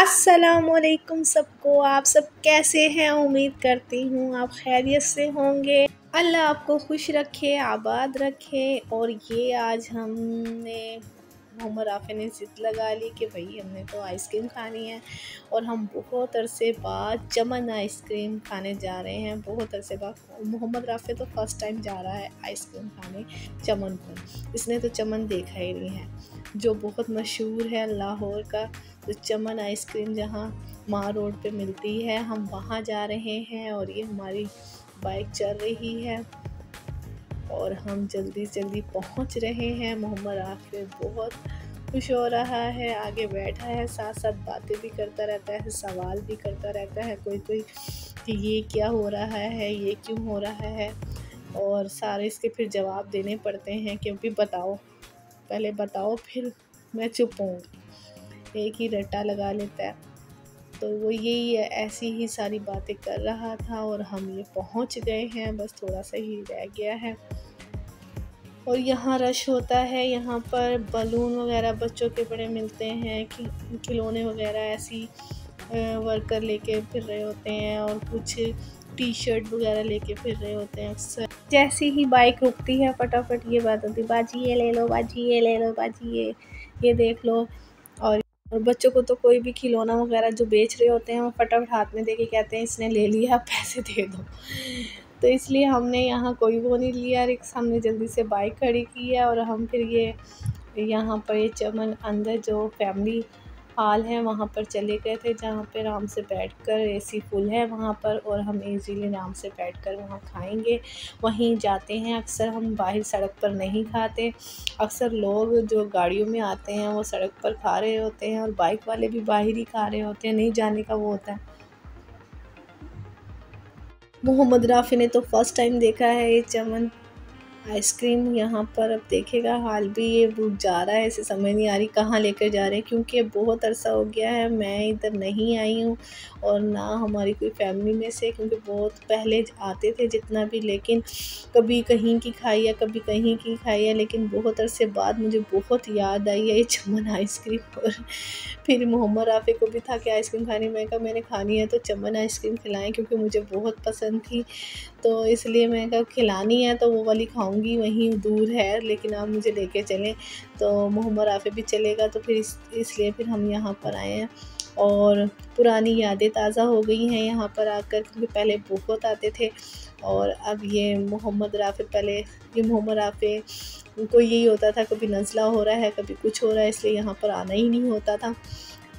अस्सलामुअलैकुम सबको। आप सब कैसे हैं? उम्मीद करती हूँ आप खैरियत से होंगे। अल्लाह आपको खुश रखे, आबाद रखे। और ये आज हमने मोहम्मद राफ़ी ने ज़िद लगा ली कि भाई हमने तो आइसक्रीम खानी है और हम बहुत अरसे बाद चमन आइसक्रीम खाने जा रहे हैं। बहुत अरसे बाद मोहम्मद राफ़ी तो फ़र्स्ट टाइम जा रहा है आइसक्रीम खाने चमन पर। इसने तो चमन देखा ही नहीं है, जो बहुत मशहूर है लाहौर का। तो चमन आइसक्रीम जहाँ माँ रोड पे मिलती है, हम वहाँ जा रहे हैं। और ये हमारी बाइक चल रही है और हम जल्दी जल्दी पहुँच रहे हैं। मोहम्मद राफ़ी बहुत खुश हो रहा है, आगे बैठा है, साथ साथ बातें भी करता रहता है, सवाल भी करता रहता है कोई कि ये क्या हो रहा है, ये क्यों हो रहा है। और सारे इसके फिर जवाब देने पड़ते हैं कि अभी बताओ, पहले बताओ फिर मैं चुप होऊंगा। एक ही रट्टा लगा लेता है। तो वो यही है, ऐसी ही सारी बातें कर रहा था और हम ये पहुंच गए हैं, बस थोड़ा सा ही रह गया है। और यहाँ रश होता है, यहाँ पर बलून वगैरह बच्चों के बड़े मिलते हैं, खिलौने वगैरह ऐसी वर्कर लेके फिर रहे होते हैं और कुछ टी शर्ट वगैरह लेके फिर रहे होते हैं। अक्सर जैसी ही बाइक रुकती है फटाफट ये बात होती है, बाजी ये ले लो, बाजी ये ले लो, बाजी ये देख लो। और बच्चों को तो कोई भी खिलौना वगैरह जो बेच रहे होते हैं वो फटाफट हाथ में दे के कहते हैं इसने ले लिया, पैसे दे दो। तो इसलिए हमने यहाँ कोई वो नहीं लिया रिक्स, हमने जल्दी से बाइक खड़ी की है और हम फिर ये यहाँ पर ये चमन अंदर जो फैमिली हॉल है वहाँ पर चले गए थे, जहाँ पर आराम से बैठकर एसी फुल है वहाँ पर, और हम इजीली आराम से बैठकर वहाँ खाएंगे। वहीं जाते हैं, अक्सर हम बाहर सड़क पर नहीं खाते। अक्सर लोग जो गाड़ियों में आते हैं वो सड़क पर खा रहे होते हैं और बाइक वाले भी बाहर ही खा रहे होते हैं, नहीं जाने का वो होता है। मोहम्मद राफ़ी ने तो फर्स्ट टाइम देखा है ये चमन आइसक्रीम। यहाँ पर अब देखेगा, हाल भी ये रुक जा रहा है, इसे समझ नहीं आ रही कहाँ लेकर जा रहे हैं, क्योंकि अब बहुत अरसा हो गया है मैं इधर नहीं आई हूँ और ना हमारी कोई फैमिली में से, क्योंकि बहुत पहले आते थे जितना भी, लेकिन कभी कहीं की खाई है, कभी कहीं की खाई है। लेकिन बहुत अरसे बाद मुझे बहुत याद आई है ये चमन आइसक्रीम। और फिर मोहम्मद राफ़ी को भी था कि आइसक्रीम खानी, मैं कहा मैंने खानी है तो चमन आइसक्रीम खिलाएं, क्योंकि मुझे बहुत पसंद थी। तो इसलिए मैं कहा खिलानी है तो वो वाली खाऊंगी, वहीं दूर है, लेकिन आप मुझे लेके चलें। तो मोहम्मद राफ़ी भी चलेगा, तो फिर इसलिए फिर हम यहाँ पर आए हैं और पुरानी यादें ताज़ा हो गई हैं यहाँ पर आकर, क्योंकि पहले बहुत आते थे। और अब ये मोहम्मद राफ़ी को यही होता था, कभी नज़ला हो रहा है, कभी कुछ हो रहा है, इसलिए यहाँ पर आना ही नहीं होता था।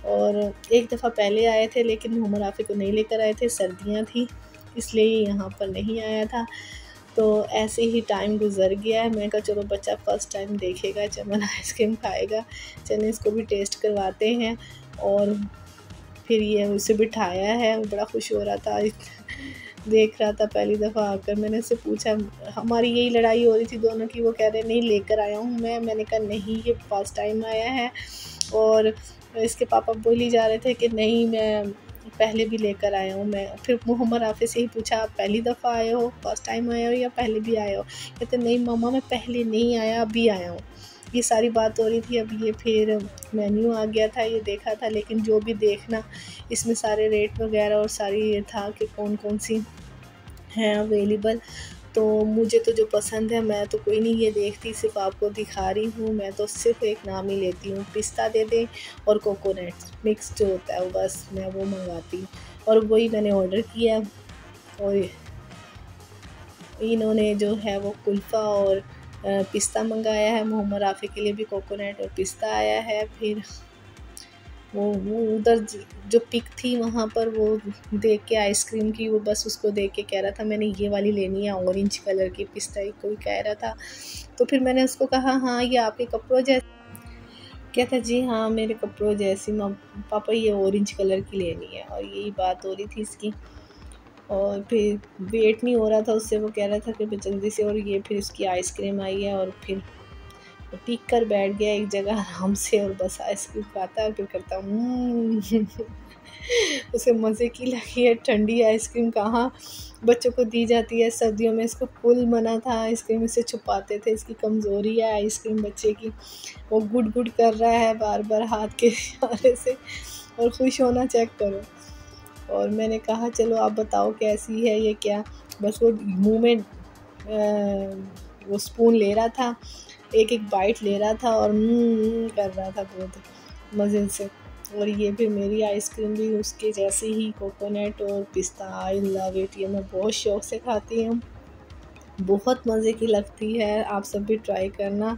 और एक दफ़ा पहले आए थे, लेकिन मोहम्मद राफ़ी को नहीं लेकर आए थे, सर्दियाँ थी इसलिए यहाँ पर नहीं आया था। तो ऐसे ही टाइम गुज़र गया है। मैंने कहा चलो बच्चा फ़र्स्ट टाइम देखेगा, चमन आइसक्रीम खाएगा, चलिए इसको भी टेस्ट करवाते हैं। और फिर ये उसे बिठाया है, बड़ा खुश हो रहा था, देख रहा था पहली दफ़ा आकर। मैंने उससे पूछा, हमारी यही लड़ाई हो रही थी दोनों की, वो कह रहे नहीं लेकर आया हूँ मैंने कहा नहीं ये फ़र्स्ट टाइम आया है। और इसके पापा बोली जा रहे थे कि नहीं मैं पहले भी लेकर आया हूँ। मैं फिर मोहम्मद राफ़ी से ही पूछा, आप पहली दफ़ा आए हो, फ़र्स्ट टाइम आए हो या पहले भी आए हो? कहते नहीं मम्मा मैं पहले नहीं आया, अभी आया हूँ। ये सारी बात हो रही थी। अब ये फिर मेन्यू आ गया था, ये देखा था, लेकिन जो भी देखना इसमें सारे रेट वगैरह और सारी ये था कि कौन कौन सी हैं अवेलेबल। तो मुझे तो जो पसंद है मैं तो कोई नहीं ये देखती, सिर्फ आपको दिखा रही हूँ। मैं तो सिर्फ एक नाम ही लेती हूँ, पिस्ता दे दें और कोकोनट मिक्स जो होता है वो, बस मैं वो मंगाती हूँ और वही मैंने ऑर्डर किया। और इन्होंने जो है वो कुल्फ़ा और पिस्ता मंगाया है, मोहम्मद राफ़ी के लिए भी कोकोनट और पिस्ता आया है। फिर वो उधर जो पिक थी वहाँ पर वो देख के आइसक्रीम की, वो बस उसको देख के कह रहा था मैंने ये वाली लेनी है, ऑरेंज कलर की पिस्ता ही कोई कह रहा था। तो फिर मैंने उसको कहा हाँ ये आपके कपड़ों जैसे, कहता जी हाँ मेरे कपड़ों जैसी, पापा ये ऑरेंज कलर की लेनी है। और यही बात हो रही थी इसकी। और फिर वेट नहीं हो रहा था उससे, वो कह रहा था कि जल्दी से। और ये फिर इसकी आइसक्रीम आई है और फिर वो टिक कर बैठ गया एक जगह आराम से और बस आइसक्रीम खाता है, फिर करता उसे मज़े की लगी है। ठंडी आइसक्रीम कहाँ बच्चों को दी जाती है सर्दियों में, इसको फुल मना था आइसक्रीम, इसे छुपाते थे, इसकी कमज़ोरी है आइसक्रीम बच्चे की। वो गुड गुड कर रहा है बार बार हाथ के इशारे से, और खुश होना चेक करो। और मैंने कहा चलो आप बताओ कैसी है ये, क्या बस वो मुंह में वो स्पून ले रहा था, एक एक बाइट ले रहा था और कर रहा था बहुत मज़े से। और ये भी मेरी आइसक्रीम भी उसके जैसे ही कोकोनट और पिस्ता, आई लव इट, ये मैं बहुत शौक़ से खाती हूँ, बहुत मज़े की लगती है। आप सब भी ट्राई करना,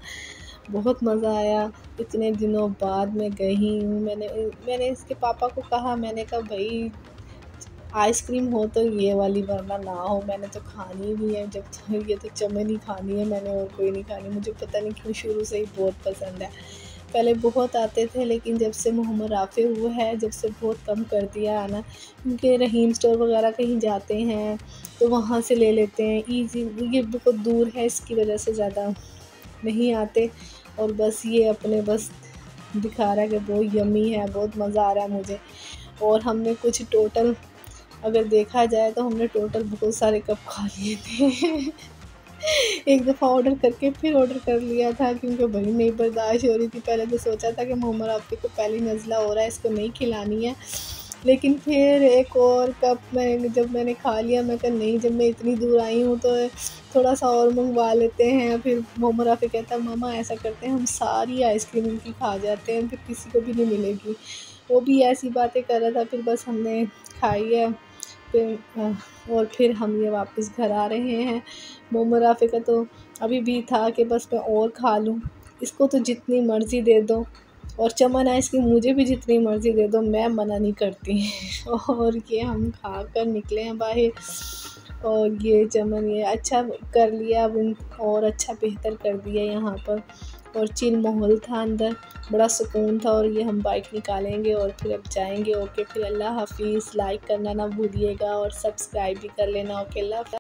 बहुत मज़ा आया। इतने दिनों बाद मैं गई हूँ, मैंने इसके पापा को कहा, मैंने कहा भाई आइसक्रीम हो तो ये वाली वरना ना हो, मैंने तो खानी भी है, जब तो ये तो चमन ही खानी है मैंने, और कोई नहीं खानी। मुझे पता नहीं क्यों शुरू से ही बहुत पसंद है। पहले बहुत आते थे लेकिन जब से मोहम्मद राफ़ी हुआ है जब से बहुत कम कर दिया आना, क्योंकि रहीम स्टोर वगैरह कहीं जाते हैं तो वहाँ से ले लेते हैं ईज़ी, ये बहुत दूर है इसकी वजह से ज़्यादा नहीं आते। और बस ये अपने बस दिखा रहा है कि बहुत यम्मी है, बहुत मज़ा आ रहा है मुझे। और हमने कुछ टोटल अगर देखा जाए तो हमने टोटल बहुत सारे कप खा लिए थे एक दफ़ा ऑर्डर करके फिर ऑर्डर कर लिया था क्योंकि भाई नहीं बर्दाश्त हो रही थी। पहले तो सोचा था कि मोहम्मद राफ़ी को पहली नज़ला हो रहा है, इसको नहीं खिलानी है, लेकिन फिर एक और कप जब मैंने खा लिया, मैं कहा नहीं, जब मैं इतनी दूर आई हूँ तो थोड़ा सा और मंगवा लेते हैं। फिर मोहम्मद राफ़ी कहता है मामा ऐसा करते हैं हम सारी आइसक्रीम उनकी खा जाते हैं, फिर किसी को भी नहीं मिलेगी। वो भी ऐसी बातें कर रहा था। फिर बस हमने खाई है और फिर हम ये वापस घर आ रहे हैं। मोहम्मद राफ़ी का तो अभी भी था कि बस मैं और खा लूँ, इसको तो जितनी मर्ज़ी दे दो, और चमन आइसक्रीम मुझे भी जितनी मर्ज़ी दे दो, मैं मना नहीं करती और ये हम खा कर निकले हैं बाहर, और ये चमन ये अच्छा कर लिया अब, और अच्छा बेहतर कर दिया यहाँ पर, और चिल माहौल था अंदर, बड़ा सुकून था। और ये हम बाइक निकालेंगे और फिर अब जाएंगे। ओके, फिर अल्लाह हाफिज़। लाइक करना ना भूलिएगा और सब्सक्राइब भी कर लेना। ओके, अल्लाह।